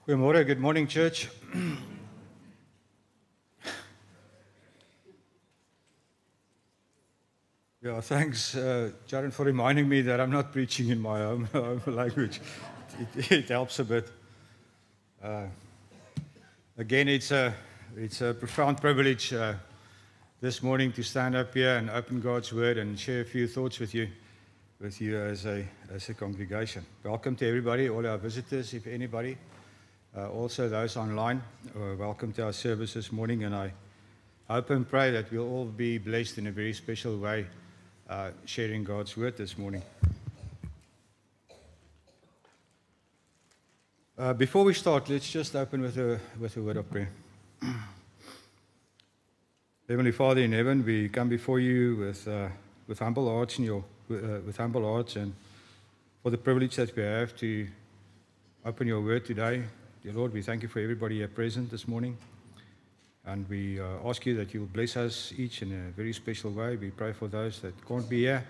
Goedemorgen, good morning, church. Yeah, thanks, Jaron, for reminding me that I'm not preaching in my own language. It helps a bit. Again, it's a profound privilege this morning to stand up here and open God's Word and share a few thoughts with you as a congregation. Welcome to everybody, all our visitors, if anybody. Also those online, welcome to our service this morning, and I hope and pray that we'll all be blessed in a very special way sharing God's Word this morning. Before we start, let's just open with a word of prayer. Heavenly Father in heaven, we come before you with humble hearts with humble hearts, and for the privilege that we have to open your Word today. Dear Lord, we thank you for everybody here present this morning. And we ask you that you will bless us each in a very special way. We pray for those that can't be here.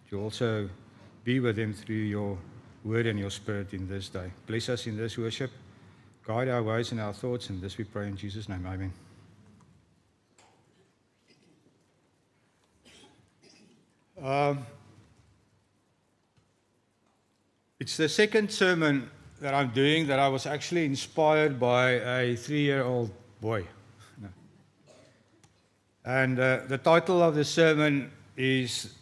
You also be with them through your word and your spirit in this day. Bless us in this worship. Guide our ways and our thoughts. And this we pray in Jesus' name. Amen. It's the second sermon that I'm doing that I was actually inspired by a 3-year-old boy. And the title of the sermon is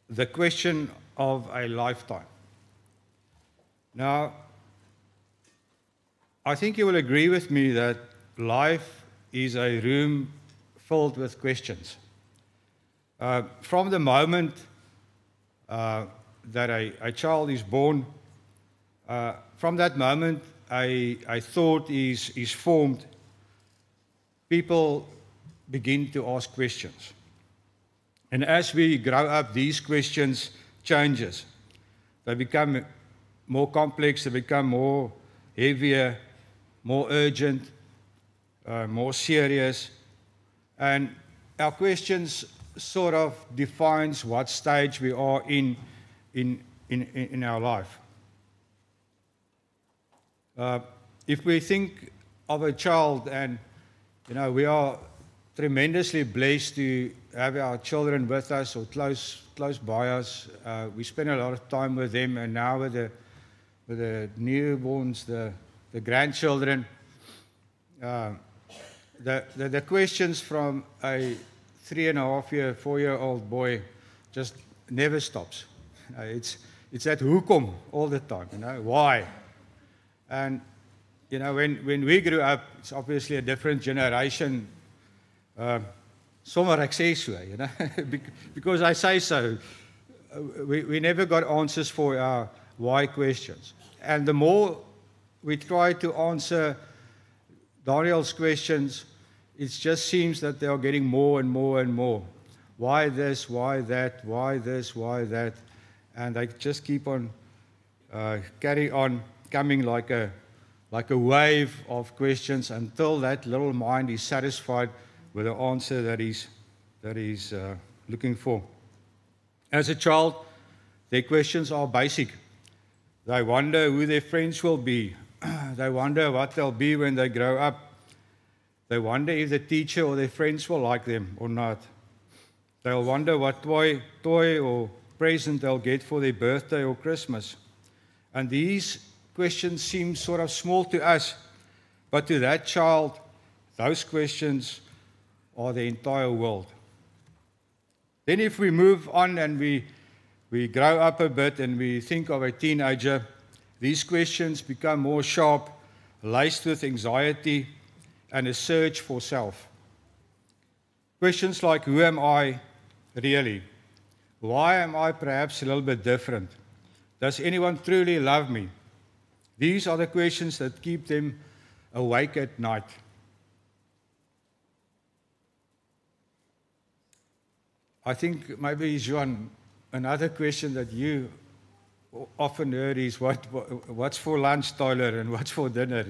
The Question of a Lifetime. Now, I think you will agree with me that life is a room filled with questions. From the moment that a child is born, from that moment a thought is formed, people begin to ask questions. And as we grow up, these questions changes. They become more complex, they become more heavier, more urgent, more serious. And our questions sort of defines what stage we are in our life. If we think of a child, and we are tremendously blessed to have our children with us or close by us. We spend a lot of time with them, and now with the newborns, the grandchildren, the questions from a 3.5-year, 4-year-old boy just never stops. It's that hoekom all the time. Why? And when we grew up, it's obviously a different generation. Somewhat ek sê so, because I say so. We never got answers for our why questions. And the more we try to answer Daniel's questions, it just seems that they are getting more and more and more. Why this, why that, why this, why that? And they just keep on, carry on coming like a wave of questions until that little mind is satisfied with the answer that he's looking for. As a child, their questions are basic. They wonder who their friends will be. They wonder what they'll be when they grow up. They wonder if the teacher or their friends will like them or not. They'll wonder what toy or present they'll get for their birthday or Christmas. And these questions seem sort of small to us, but to that child, those questions are the entire world. Then if we move on and we grow up a bit and we think of a teenager, these questions become more sharp, laced with anxiety and a search for self. Questions like, who am I really? Why am I perhaps a little bit different? Does anyone truly love me? These are the questions that keep them awake at night. I think maybe, Joan, another question that you often heard is, what's for lunch, Tyler, and what's for dinner,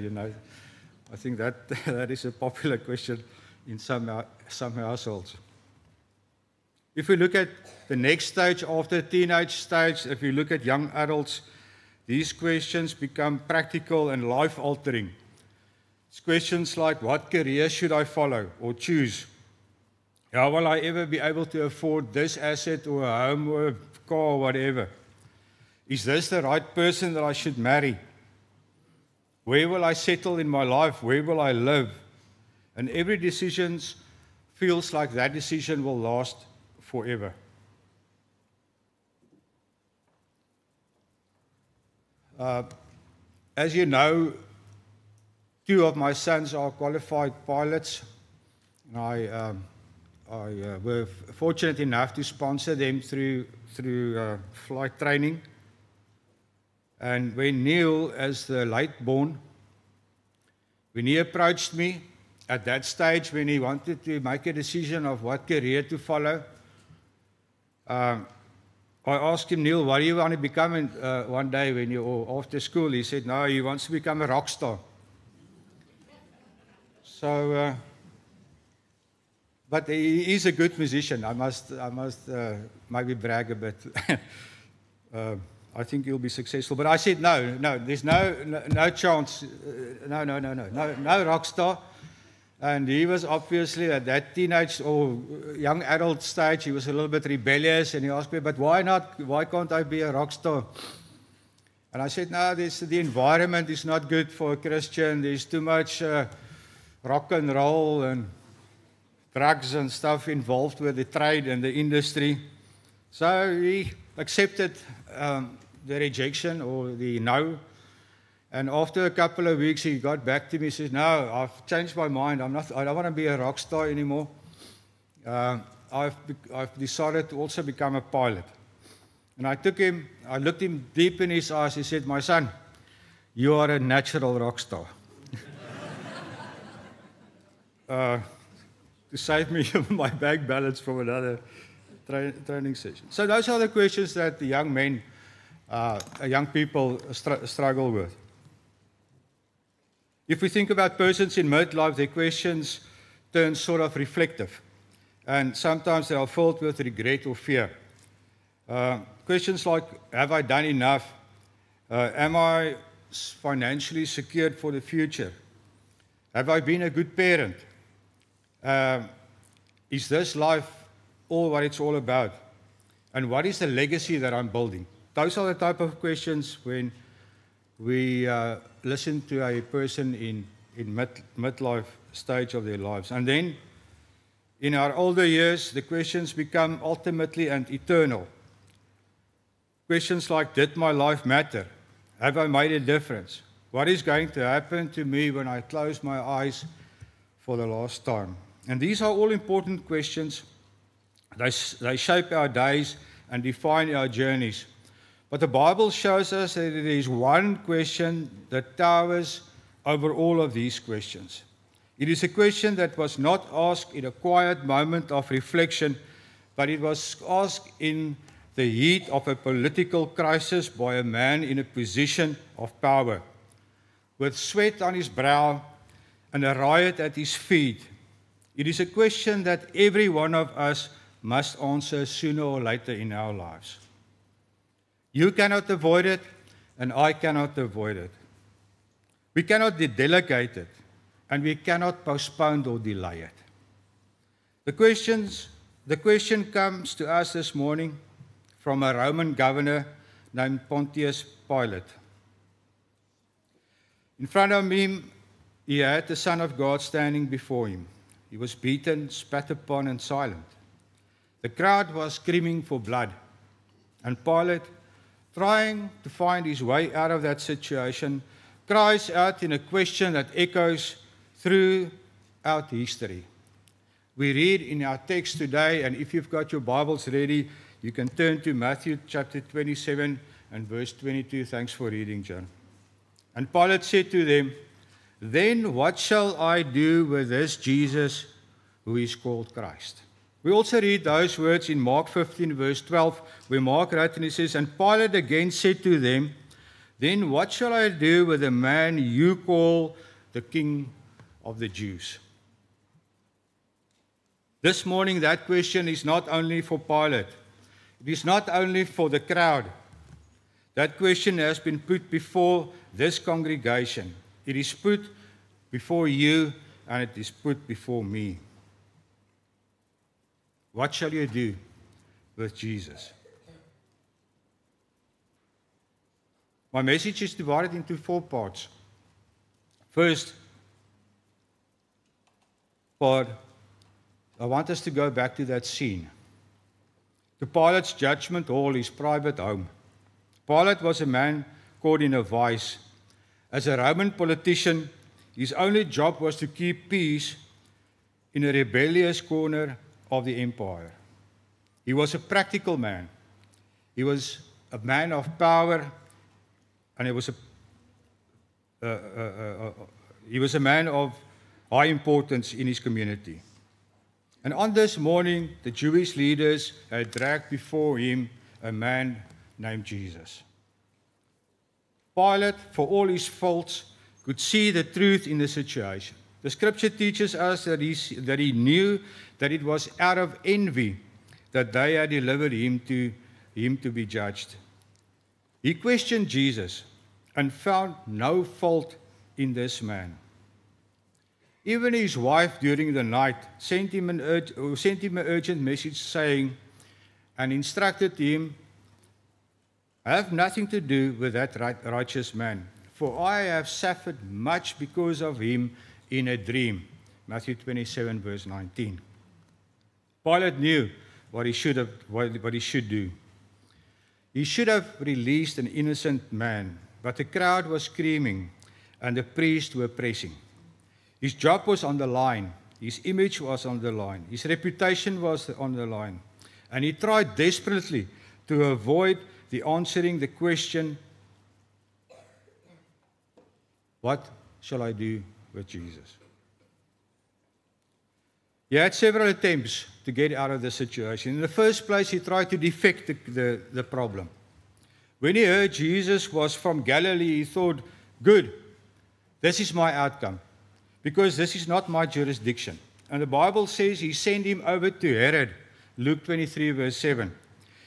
I think that is a popular question in some households. If we look at the next stage after teenage stage, if we look at young adults, these questions become practical and life-altering. It's questions like, what career should I follow or choose? How will I ever be able to afford this asset or a home or a car or whatever? Is this the right person that I should marry? Where will I settle in my life? Where will I live? And every decision feels like that decision will last forever. As you know, 2 of my sons are qualified pilots. And I were fortunate enough to sponsor them through flight training. And when Neil, as the late born, when he approached me at that stage when he wanted to make a decision of what career to follow, I asked him, Neil, what do you want to become one day when you're after school? He said, no, he wants to become a rock star. So, but he is a good musician. I must maybe brag a bit. I think he'll be successful. But I said, no, there's no chance. No rock star. And he was obviously at that teenage or young adult stage, he was a little bit rebellious, and he asked me, but why not? Why can't I be a rock star? And I said, no, the environment is not good for a Christian. There's too much rock and roll and drugs and stuff involved with the trade and the industry. So he accepted the rejection or the no. And after a couple of weeks, he got back to me. He says, no, I've changed my mind. I don't want to be a rock star anymore. I've decided to also become a pilot. And I looked him deep in his eyes. He said, my son, you are a natural rock star. To save me my bank balance from another training session. So those are the questions that the young men, young people struggle with. If we think about persons in midlife, their questions turn sort of reflective. And sometimes they are filled with regret or fear. Questions like, have I done enough? Am I financially secured for the future? Have I been a good parent? Is this life all what it's all about? And what is the legacy that I'm building? Those are the type of questions when we listen to a person in midlife stage of their lives. And then, in our older years, the questions become ultimately and eternal. Questions like, did my life matter? Have I made a difference? What is going to happen to me when I close my eyes for the last time? And these are all important questions. They shape our days and define our journeys. But the Bible shows us that there is one question that towers over all of these questions. It is a question that was not asked in a quiet moment of reflection, but it was asked in the heat of a political crisis by a man in a position of power. With sweat on his brow and a riot at his feet, it is a question that every one of us must answer sooner or later in our lives. You cannot avoid it, and I cannot avoid it. We cannot delegate it, and we cannot postpone or delay it. The question comes to us this morning from a Roman governor named Pontius Pilate. In front of him, he had the Son of God standing before him. He was beaten, spat upon, and silent. The crowd was screaming for blood, and Pilate, trying to find his way out of that situation, cries out in a question that echoes throughout history. We read in our text today, and if you've got your Bibles ready, you can turn to Matthew chapter 27 and verse 22. Thanks for reading, John. And Pilate said to them, then what shall I do with this Jesus who is called Christ? We also read those words in Mark 15, verse 12, where Mark wrote and he says, and Pilate again said to them, then what shall I do with the man you call the King of the Jews? This morning, that question is not only for Pilate. It is not only for the crowd. That question has been put before this congregation. It is put before you, and it is put before me. What shall you do with Jesus? My message is divided into 4 parts. First part, I want us to go back to that scene. To Pilate's judgment hall, his private home. Pilate was a man caught in a vice. As a Roman politician, his only job was to keep peace in a rebellious corner of the empire. He was a practical man. He was a man of power, and he was a man of high importance in his community. And on this morning, the Jewish leaders had dragged before him a man named Jesus. Pilate, for all his faults, could see the truth in the situation. The scripture teaches us that he knew that it was out of envy that they had delivered him to be judged. He questioned Jesus and found no fault in this man. Even his wife during the night sent him an urgent message saying, and instructed him, have nothing to do with that righteous man, for I have suffered much because of him in a dream. Matthew 27, verse 19. Pilate knew what he should do. He should have released an innocent man, but the crowd was screaming and the priests were pressing. His job was on the line. His image was on the line. His reputation was on the line. And he tried desperately to avoid answering the question, what shall I do with Jesus? He had several attempts to get out of the situation. In the first place, he tried to defect the problem. When he heard Jesus was from Galilee, he thought, good, this is my outcome, because this is not my jurisdiction. And the Bible says he sent him over to Herod, Luke 23, verse 7.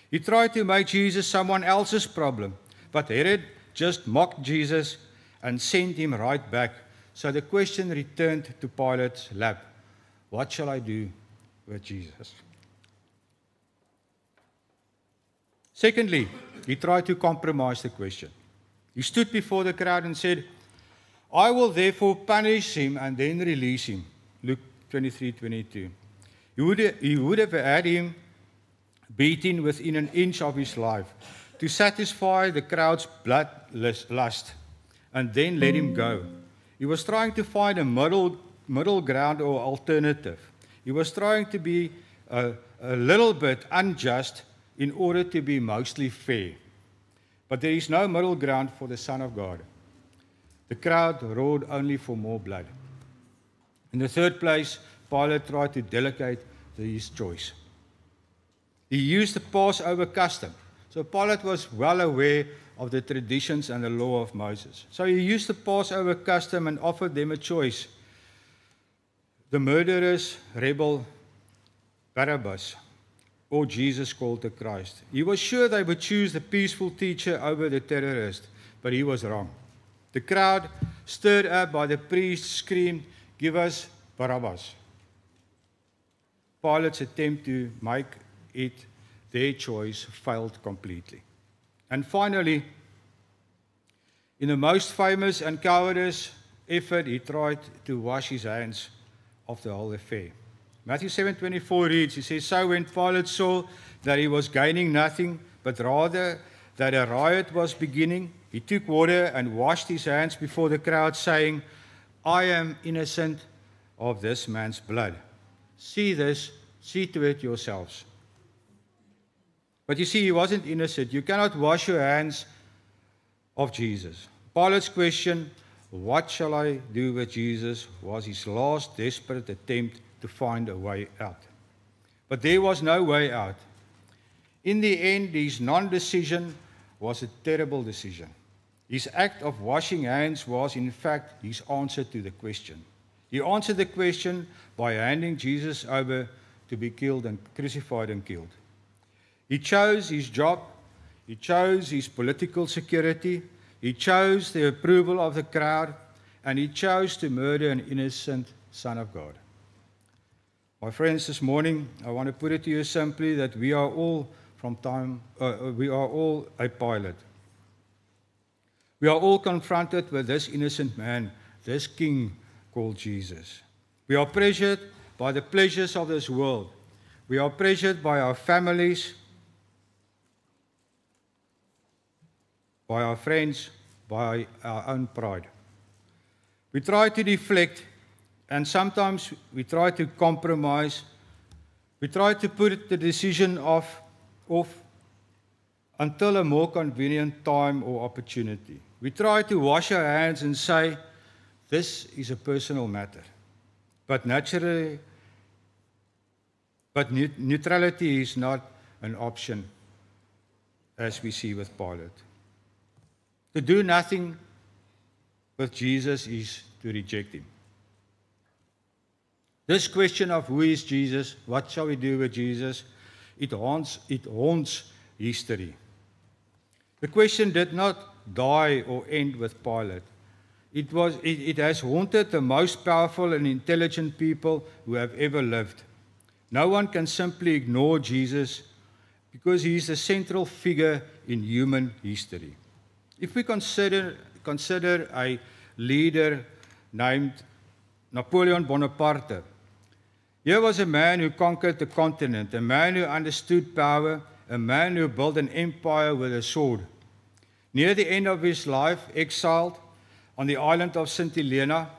He tried to make Jesus someone else's problem, but Herod just mocked Jesus and sent him right back. So the question returned to Pilate's lap. What shall I do with Jesus? Secondly, he tried to compromise the question. He stood before the crowd and said, I will therefore punish him and then release him. Luke 23:22. He would have had him beaten within an inch of his life to satisfy the crowd's bloodlust and then let him go. He was trying to find a middle ground or alternative. He was trying to be a little bit unjust in order to be mostly fair. But there is no middle ground for the Son of God. The crowd roared only for more blood. In the third place, Pilate tried to delegate his choice. He used the Passover custom. So Pilate was well aware of the traditions and the law of Moses. So he used the Passover custom and offered them a choice. The murderous rebel Barabbas, or Jesus called the Christ. He was sure they would choose the peaceful teacher over the terrorist, but he was wrong. The crowd, stirred up by the priests, screamed, give us Barabbas. Pilate's attempt to make it their choice failed completely. And finally, in the most famous and cowardice effort, he tried to wash his hands of the whole affair. Matthew 7:24 reads, he says, so when Pilate saw that he was gaining nothing, but rather that a riot was beginning, he took water and washed his hands before the crowd, saying, I am innocent of this man's blood. See to it yourselves. But you see, he wasn't innocent. You cannot wash your hands of Jesus. Pilate's question, what shall I do with Jesus, was his last desperate attempt to find a way out. But there was no way out. In the end, his non-decision was a terrible decision. His act of washing hands was, in fact, his answer to the question. He answered the question by handing Jesus over to be killed and crucified and killed. He chose his job. He chose his political security. He chose the approval of the crowd. And he chose to murder an innocent Son of God. My friends, this morning, I want to put it to you simply that we are all we are all a Pilate. We are all confronted with this innocent man, this king called Jesus. We are pressured by the pleasures of this world. We are pressured by our families, by our friends, by our own pride. We try to deflect, and sometimes we try to compromise. We try to put the decision off until a more convenient time or opportunity. We try to wash our hands and say, this is a personal matter. But neutrality is not an option, as we see with Pilate. To do nothing with Jesus is to reject him. This question of who is Jesus, what shall we do with Jesus, it haunts history. The question did not die or end with Pilate. It has haunted the most powerful and intelligent people who have ever lived. No one can simply ignore Jesus because he is the central figure in human history. If we consider a leader named Napoleon Bonaparte, here was a man who conquered the continent, a man who understood power, a man who built an empire with a sword. Near the end of his life, exiled on the island of St. Helena,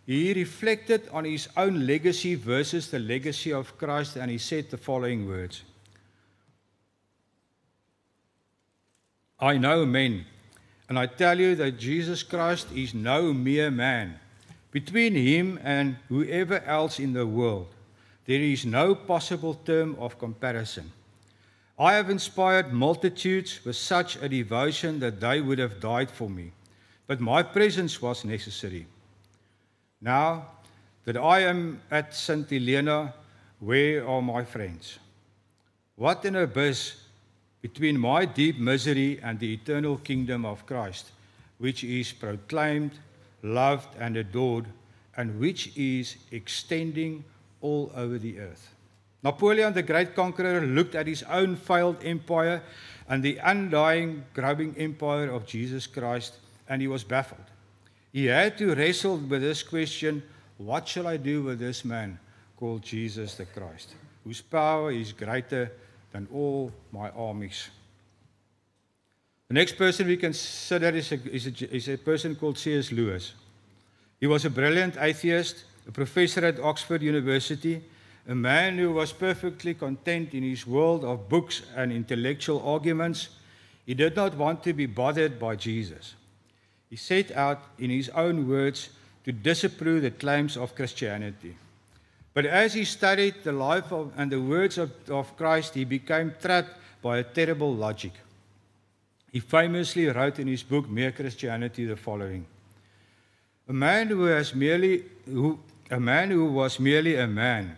he reflected on his own legacy versus the legacy of Christ, and he said the following words: I know men, and I tell you that Jesus Christ is no mere man. Between him and whoever else in the world, there is no possible term of comparison. I have inspired multitudes with such a devotion that they would have died for me, but my presence was necessary. Now that I am at St. Helena, where are my friends? What an abyss between my deep misery and the eternal kingdom of Christ, which is proclaimed, loved, and adored, and which is extending all over the earth. Napoleon, the great conqueror, looked at his own failed empire and the undying, growing empire of Jesus Christ, and he was baffled. He had to wrestle with this question: what shall I do with this man called Jesus the Christ, whose power is greater than all my armies? The next person we consider is a person called C.S. Lewis. He was a brilliant atheist, a professor at Oxford University, a man who was perfectly content in his world of books and intellectual arguments. He did not want to be bothered by Jesus. He set out, in his own words, to disapprove the claims of Christianity. But as he studied the life and the words of Christ, he became trapped by a terrible logic. He famously wrote in his book, Mere Christianity, the following: A man who was merely a man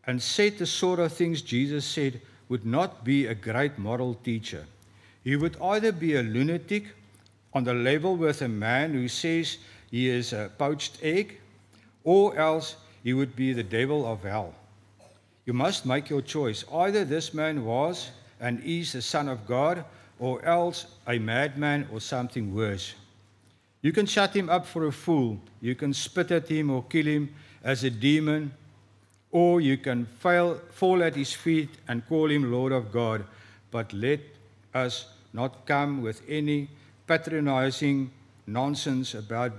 and said the sort of things Jesus said would not be a great moral teacher. He would either be a lunatic on the level with a man who says he is a poached egg, or else he would be the devil of hell. You must make your choice. Either this man was and is the Son of God, or else a madman or something worse. You can shut him up for a fool, you can spit at him or kill him as a demon, or you can fall at his feet and call him Lord of God. But let us not come with any patronizing nonsense about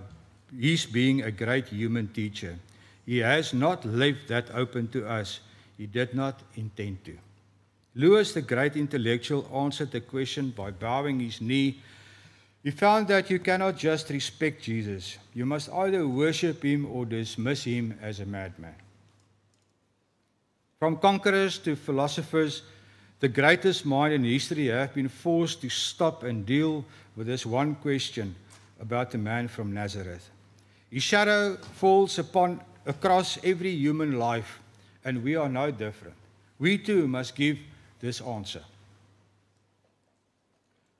his being a great human teacher. He has not left that open to us. He did not intend to. Lewis, the great intellectual, answered the question by bowing his knee. He found that you cannot just respect Jesus. You must either worship him or dismiss him as a madman. From conquerors to philosophers, the greatest minds in history have been forced to stop and deal with this one question about the man from Nazareth. His shadow falls across every human life, and we are no different. We too must give this answer.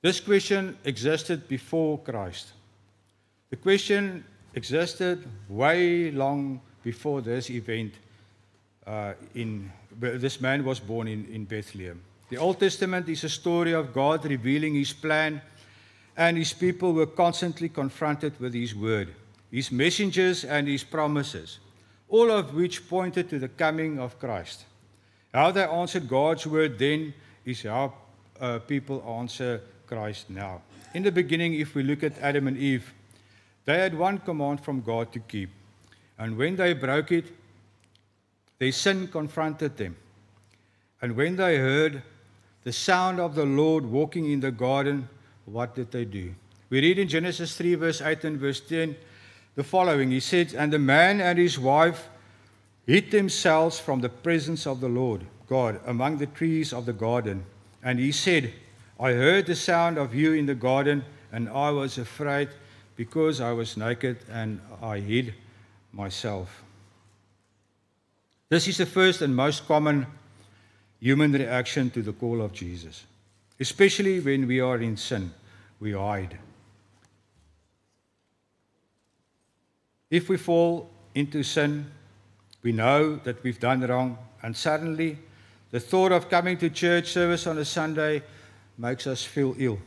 This question existed before Christ. The question existed way long before this event. This man was born in Bethlehem. The Old Testament is a story of God revealing His plan, and His people were constantly confronted with His word, His messengers and His promises, all of which pointed to the coming of Christ. How they answered God's word then is how people answer Christ now. In the beginning, if we look at Adam and Eve, they had one command from God to keep, and when they broke it, their sin confronted them. And when they heard the sound of the Lord walking in the garden, what did they do? We read in Genesis 3, verse 8 and verse 10, the following. He said, "And the man and his wife hid themselves from the presence of the Lord God among the trees of the garden. And he said, I heard the sound of you in the garden, and I was afraid because I was naked and I hid myself." This is the first and most common human reaction to the call of Jesus. Especially when we are in sin, we hide. If we fall into sin, we know that we've done wrong, and suddenly the thought of coming to church service on a Sunday makes us feel ill.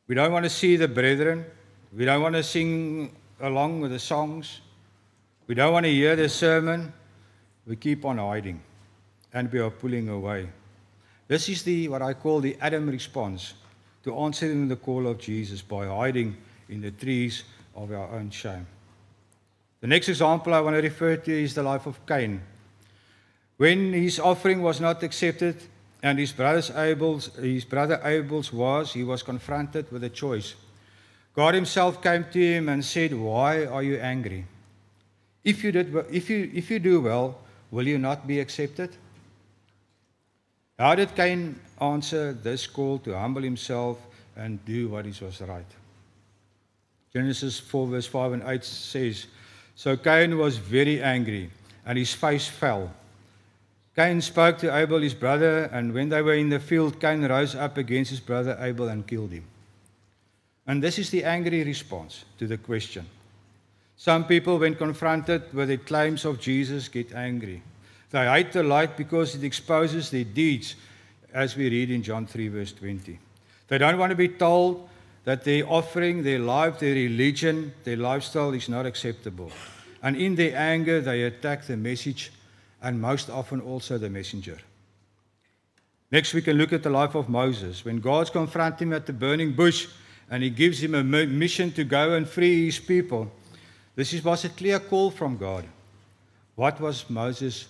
We don't want to see the brethren. We don't want to sing along with the songs. We don't want to hear the sermon. We keep on hiding, and we are pulling away. This is what I call the Adam response to answering the call of Jesus, by hiding in the trees of our own shame. The next example I want to refer to is the life of Cain. When his offering was not accepted and his brother Abel's was, he was confronted with a choice. God Himself came to him and said, "Why are you angry? If you do well, will you not be accepted?" How did Cain answer this call to humble himself and do what was right? Genesis 4 verse 5 and 8 says, "So Cain was very angry, and his face fell. Cain spoke to Abel his brother, and when they were in the field, Cain rose up against his brother Abel and killed him." And this is the angry response to the question. Some people, when confronted with the claims of Jesus, get angry. They hate the light because it exposes their deeds, as we read in John 3 verse 20. They don't want to be told that their offering, their life, their religion, their lifestyle is not acceptable. And in their anger, they attack the message, and most often also the messenger. Next, we can look at the life of Moses. When God confronts him at the burning bush, and He gives him a mission to go and free His people, this was a clear call from God. What was Moses'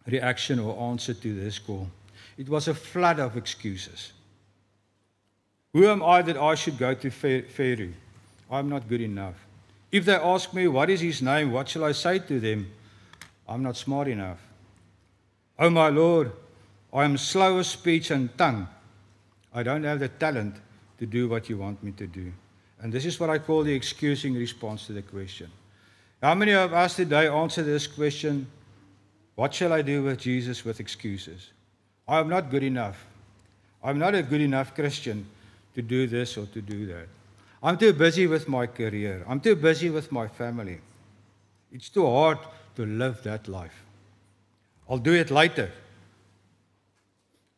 reaction or answer to this call? It was a flood of excuses. Who am I that I should go to Pharaoh? I'm not good enough. If they ask me, what is his name, what shall I say to them? I'm not smart enough. Oh my Lord, I am slow of speech and tongue. I don't have the talent to do what you want me to do. And this is what I call the excusing response to the question. How many of us today answer this question, what shall I do with Jesus, with excuses? I am not good enough. I'm not a good enough Christian to do this or to do that. I'm too busy with my career. I'm too busy with my family. It's too hard to live that life. I'll do it later.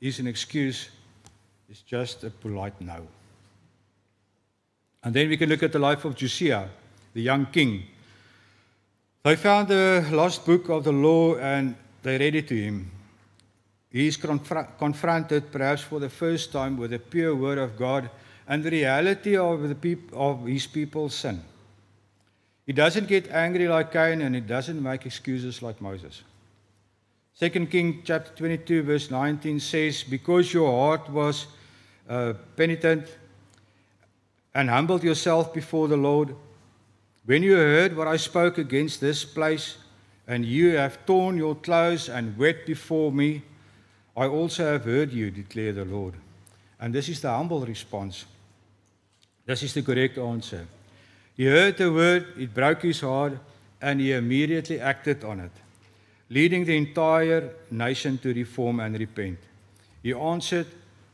Is an excuse. It's just a polite no. And then we can look at the life of Josiah, the young king. They found the lost book of the law and they read it to him. He is confronted, perhaps for the first time, with the pure word of God and the reality of his people's sin. He doesn't get angry like Cain, and he doesn't make excuses like Moses. 2 Kings chapter 22 verse 19 says, "Because your heart was penitent and humbled yourself before the Lord, when you heard what I spoke against this place, and you have torn your clothes and wept before me, I also have heard you, declare the Lord." And this is the humble response. This is the correct answer. He heard the word, it broke his heart, and he immediately acted on it, leading the entire nation to reform and repent. He answered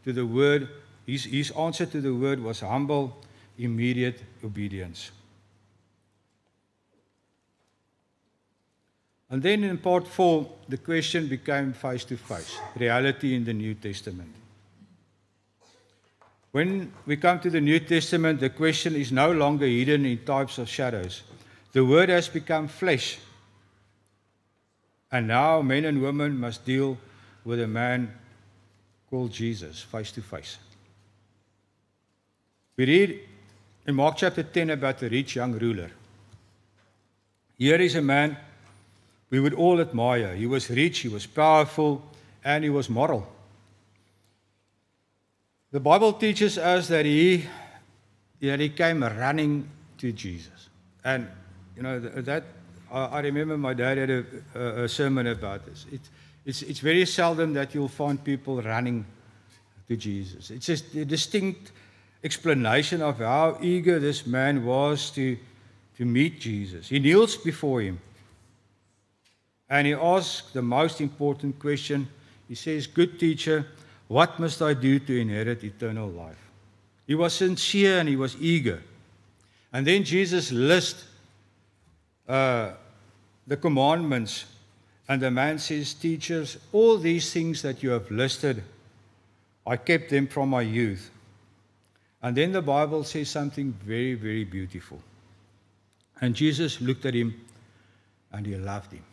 to the word, his answer to the word was humble, immediate obedience. And then in part 4, the question became face-to-face, reality in the New Testament. When we come to the New Testament, the question is no longer hidden in types of shadows. The word has become flesh. And now men and women must deal with a man called Jesus, face-to-face. We read in Mark chapter 10 about the rich young ruler. Here is a man we would all admire. He was rich, he was powerful, and he was moral. The Bible teaches us that he came running to Jesus. And, I remember my dad had a sermon about this. It's very seldom that you'll find people running to Jesus. It's just a distinct explanation of how eager this man was to meet Jesus. He kneels before him. And he asks the most important question. He says, "Good teacher, what must I do to inherit eternal life?" He was sincere and he was eager. And then Jesus lists the commandments. And the man says, "Teachers, all these things that you have listed, I kept them from my youth." And then the Bible says something very, very beautiful. And Jesus looked at him and he loved him.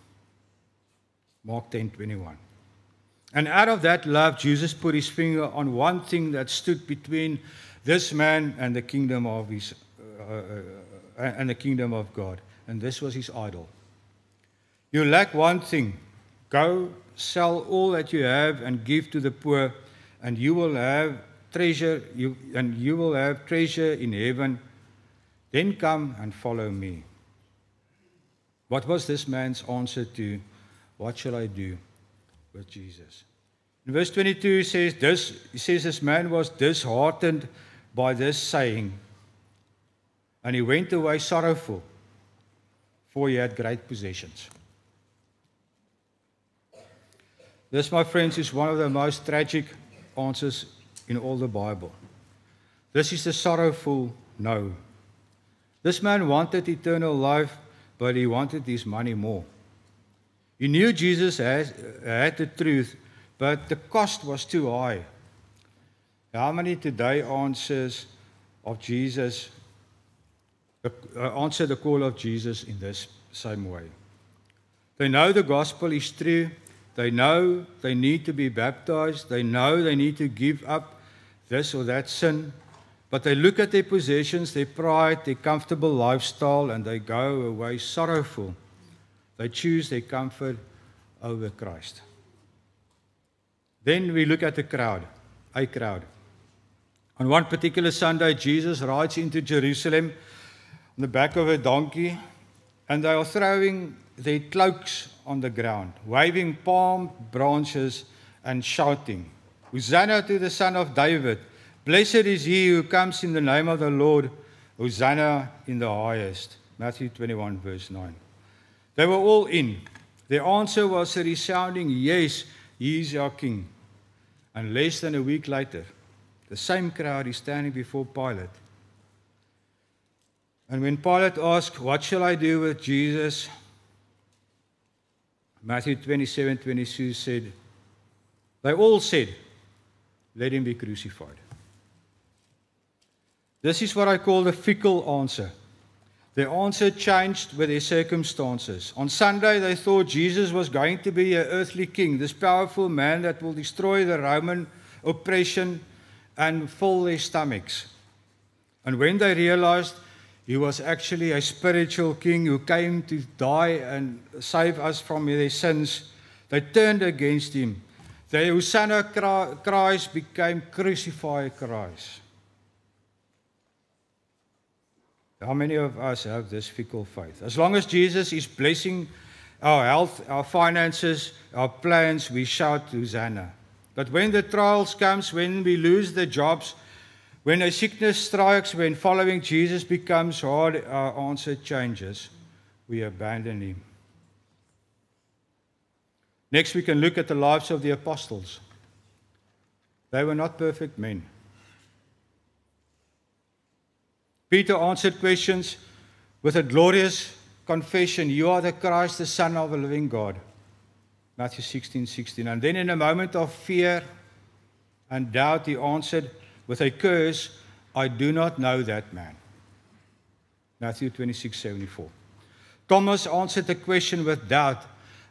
Mark 10:21. And out of that love, Jesus put his finger on one thing that stood between this man and the kingdom of God. And this was his idol. "You lack one thing. Go, sell all that you have and give to the poor, and you will have treasure. You will have treasure in heaven. Then come and follow me." What was this man's answer to, "What shall I do with Jesus?" In verse 22 he says this man was disheartened by this saying, and he went away sorrowful, for he had great possessions. This, my friends, is one of the most tragic answers in all the Bible. This is the sorrowful no. This man wanted eternal life, but he wanted his money more. He knew Jesus had the truth, but the cost was too high. How many today answer the call of Jesus in this same way? They know the gospel is true. They know they need to be baptized. They know they need to give up this or that sin. But they look at their possessions, their pride, their comfortable lifestyle, and they go away sorrowful. They choose their comfort over Christ. Then we look at a crowd. On one particular Sunday, Jesus rides into Jerusalem on the back of a donkey, and they are throwing their cloaks on the ground, waving palm branches and shouting, "Hosanna to the Son of David. Blessed is he who comes in the name of the Lord. Hosanna in the highest." Matthew 21, verse 9. They were all in. Their answer was a resounding, "Yes, he is our king." And less than a week later, the same crowd is standing before Pilate. And when Pilate asked, "What shall I do with Jesus?" Matthew 27:22 said, they all said, "Let him be crucified." This is what I call the fickle answer. Their answer changed with their circumstances. On Sunday, they thought Jesus was going to be an earthly king, this powerful man that will destroy the Roman oppression and fill their stomachs. And when they realized he was actually a spiritual king who came to die and save us from their sins, they turned against him. The Hosanna cries became crucify cries. How many of us have this fickle faith? As long as Jesus is blessing our health, our finances, our plans, we shout Hosanna. But when the trials comes, when we lose the jobs, when a sickness strikes, when following Jesus becomes hard, our answer changes. We abandon him. Next, we can look at the lives of the apostles. They were not perfect men. Peter answered questions with a glorious confession, "You are the Christ, the Son of the living God." Matthew 16:16. And then in a moment of fear and doubt, he answered with a curse, "I do not know that man." Matthew 26:74. Thomas answered the question with doubt,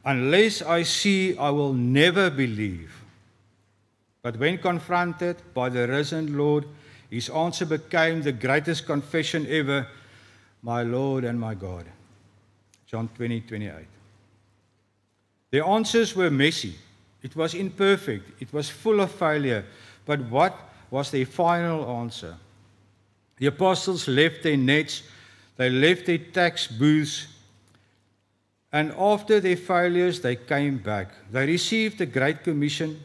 "Unless I see, I will never believe." But when confronted by the risen Lord, his answer became the greatest confession ever, "My Lord and my God." John 20:28. Their answers were messy. It was imperfect. It was full of failure. But what was their final answer? The apostles left their nets. They left their tax booths. And after their failures, they came back. They received the Great Commission.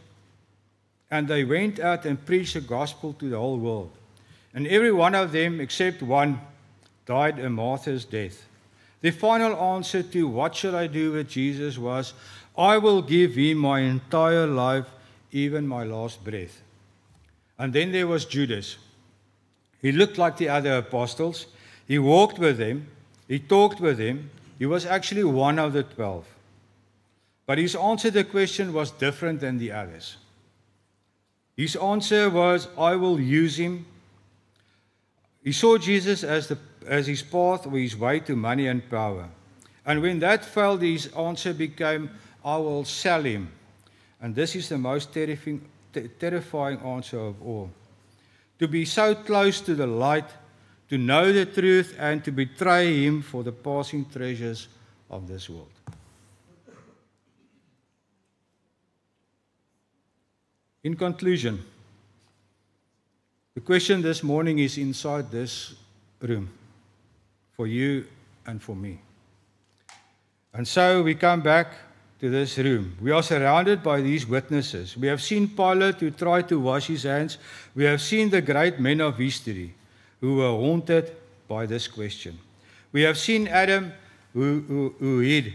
And they went out and preached the gospel to the whole world. And every one of them, except one, died a martyr's death. The final answer to "What shall I do with Jesus?" was, "I will give him my entire life, even my last breath." And then there was Judas. He looked like the other apostles. He walked with them. He talked with them. He was actually one of the 12. But his answer to the question was different than the others. His answer was, "I will use him." He saw Jesus as his path or his way to money and power. And when that failed, his answer became, "I will sell him." And this is the most terrifying answer of all. To be so close to the light, to know the truth, and to betray him for the passing treasures of this world. In conclusion, the question this morning is inside this room, for you and for me. And so we come back to this room. We are surrounded by these witnesses. We have seen Pilate who tried to wash his hands. We have seen the great men of history who were haunted by this question. We have seen Adam who hid,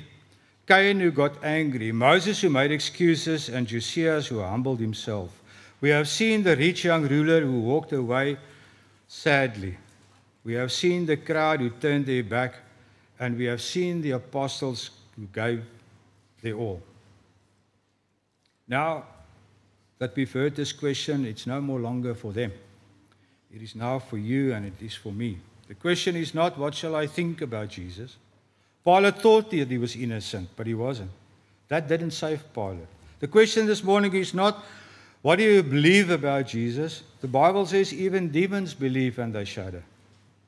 Cain who got angry, Moses who made excuses, and Josiah who humbled himself. We have seen the rich young ruler who walked away sadly. We have seen the crowd who turned their back, and we have seen the apostles who gave their all. Now that we've heard this question, it's no more longer for them. It is now for you, and it is for me. The question is not, what shall I think about Jesus? Pilate thought that he was innocent, but he wasn't. That didn't save Pilate. The question this morning is not, what do you believe about Jesus? The Bible says even demons believe and they shudder.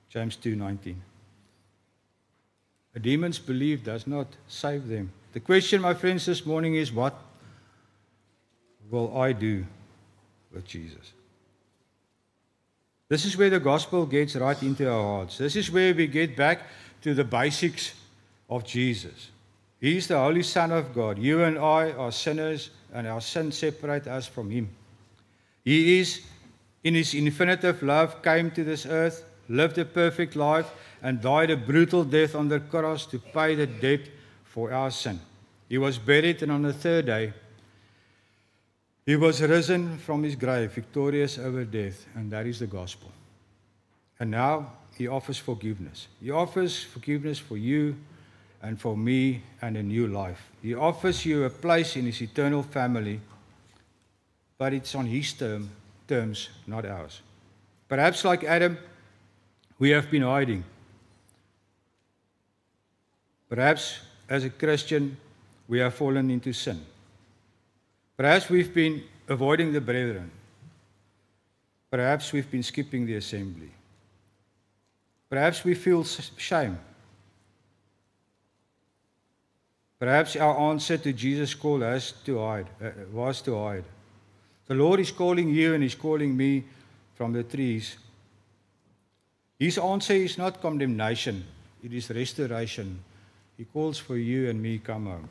James 2:19. A demon's belief does not save them. The question, my friends, this morning is, what will I do with Jesus? This is where the gospel gets right into our hearts. This is where we get back to the basics of Jesus. He is the Holy Son of God. You and I are sinners, and our sins separate us from him. He is, in his infinitive love, came to this earth, lived a perfect life, and died a brutal death on the cross to pay the debt for our sin. He was buried, and on the third day, he was risen from his grave, victorious over death, and that is the gospel. And now he offers forgiveness. He offers forgiveness for you and for me, and a new life. He offers you a place in his eternal family, but it's on his terms, not ours. Perhaps like Adam, we have been hiding. Perhaps as a Christian, we have fallen into sin. Perhaps we've been avoiding the brethren. Perhaps we've been skipping the assembly. Perhaps we feel shame. Perhaps our answer to Jesus' call was to hide. The Lord is calling you and he's calling me from the trees. His answer is not condemnation, it is restoration. He calls for you and me, come home.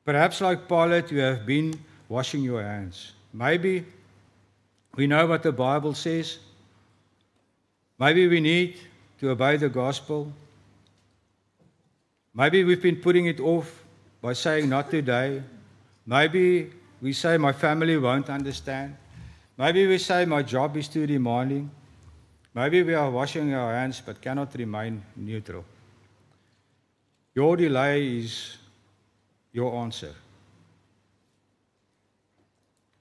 Perhaps like Pilate, you have been washing your hands. Maybe we know what the Bible says. Maybe we need to obey the gospel. Maybe we've been putting it off by saying not today. Maybe we say my family won't understand. Maybe we say, my job is too demanding. Maybe we are washing our hands but cannot remain neutral. Your delay is your answer.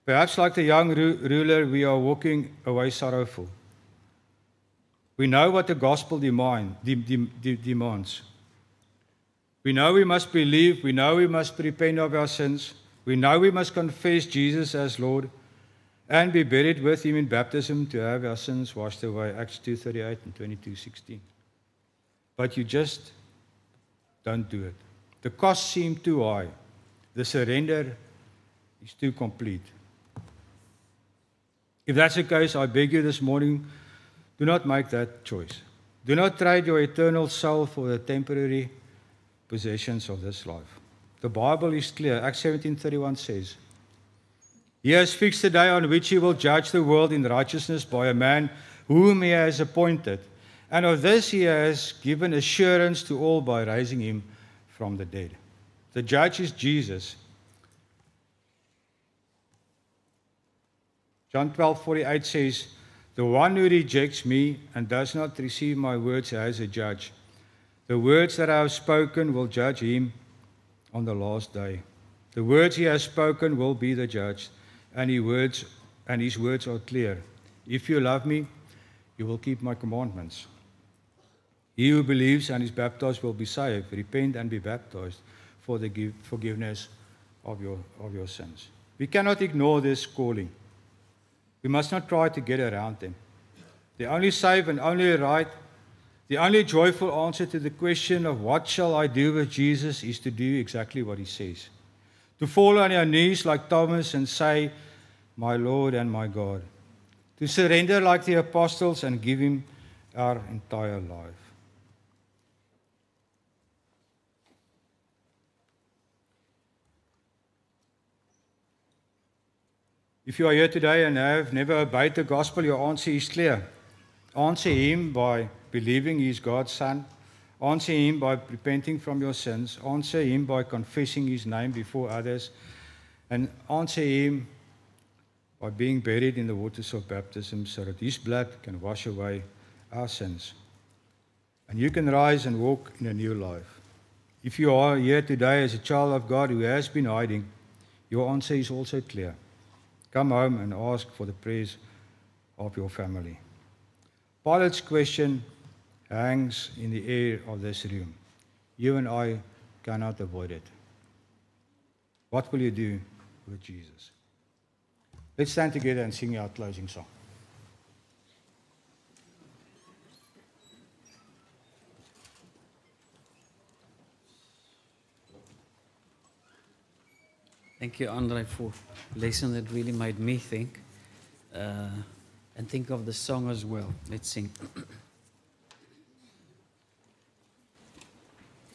Perhaps like the young ruler, we are walking away sorrowful. We know what the gospel demands. We know we must believe. We know we must repent of our sins. We know we must confess Jesus as Lord and be buried with him in baptism to have our sins washed away. Acts 2:38 and 22:16. But you just don't do it. The costs seem too high. The surrender is too complete. If that's the case, I beg you this morning, do not make that choice. Do not trade your eternal soul for the temporary possessions of this life. The Bible is clear. Acts 17:31 says, He has fixed the day on which he will judge the world in righteousness by a man whom he has appointed. And of this he has given assurance to all by raising him from the dead. The judge is Jesus. John 12:48 says, The one who rejects me and does not receive my words has a judge. The words that I have spoken will judge him on the last day. The words he has spoken will be the judge, and his words are clear. If you love me, you will keep my commandments. He who believes and is baptized will be saved. Repent and be baptized for the forgiveness of your sins. We cannot ignore this calling. We must not try to get around them. The only safe and only right, the only joyful answer to the question of what shall I do with Jesus is to do exactly what he says. To fall on your knees like Thomas and say, My Lord and my God. To surrender like the apostles and give him our entire life. If you are here today and have never obeyed the gospel, your answer is clear. Answer him by believing he is God's Son. Answer him by repenting from your sins. Answer him by confessing his name before others. And answer him by being buried in the waters of baptism so that his blood can wash away our sins. And you can rise and walk in a new life. If you are here today as a child of God who has been hiding, your answer is also clear. Come home and ask for the prayers of your family. Pilate's question hangs in the air of this room. You and I cannot avoid it. What will you do with Jesus? Let's stand together and sing our closing song. Thank you, Andre, for a lesson that really made me think. And think of the song as well. Let's sing.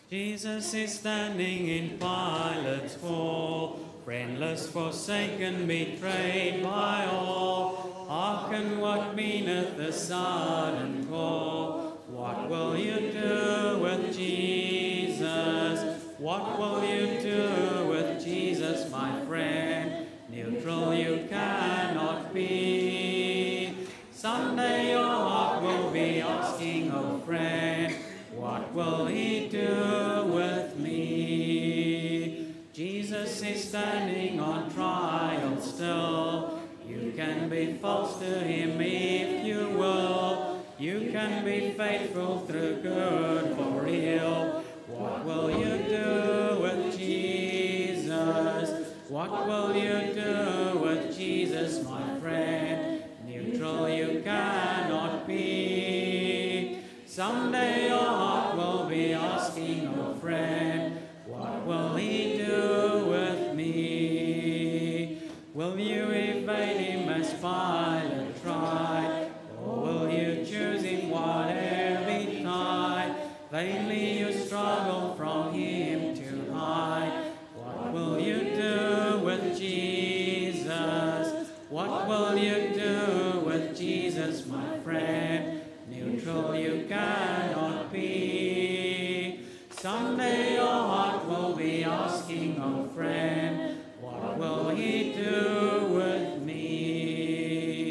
Jesus is standing in Pilate's hall, friendless, forsaken, betrayed by all. Hearken what meaneth the sudden call. What will you do with Jesus? What will you do with Jesus, my friend? Neutral you cannot be. Someday your heart will be asking, oh friend, what will he do with me? Jesus is standing on trial still. You can be false to him if you will. You can be faithful through good for real. What will you do with Jesus? What will you do with Jesus, my friend? Neutral you cannot be. Someday your heart will be asking, oh friend, what will he do with me? Will you evade him as Pilate tried? Or will you choose him whatever he tried? Vainly you struggle from him to hide. What will you do with Jesus? What will you do with Jesus, my friend? Neutral you cannot be. Someday your heart will be asking, oh friend, what will he do with me?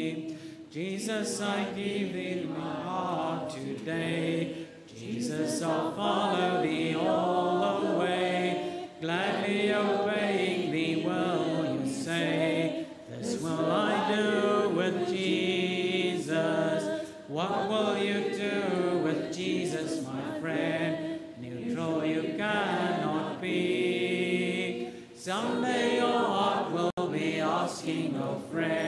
Jesus, I give thee my heart today. Jesus, I'll follow thee all the way, gladly obeying thee will you say. This will I do with Jesus. What will you do with Jesus, my friend? Neutral you cannot be. Someday your heart will be asking, oh friend,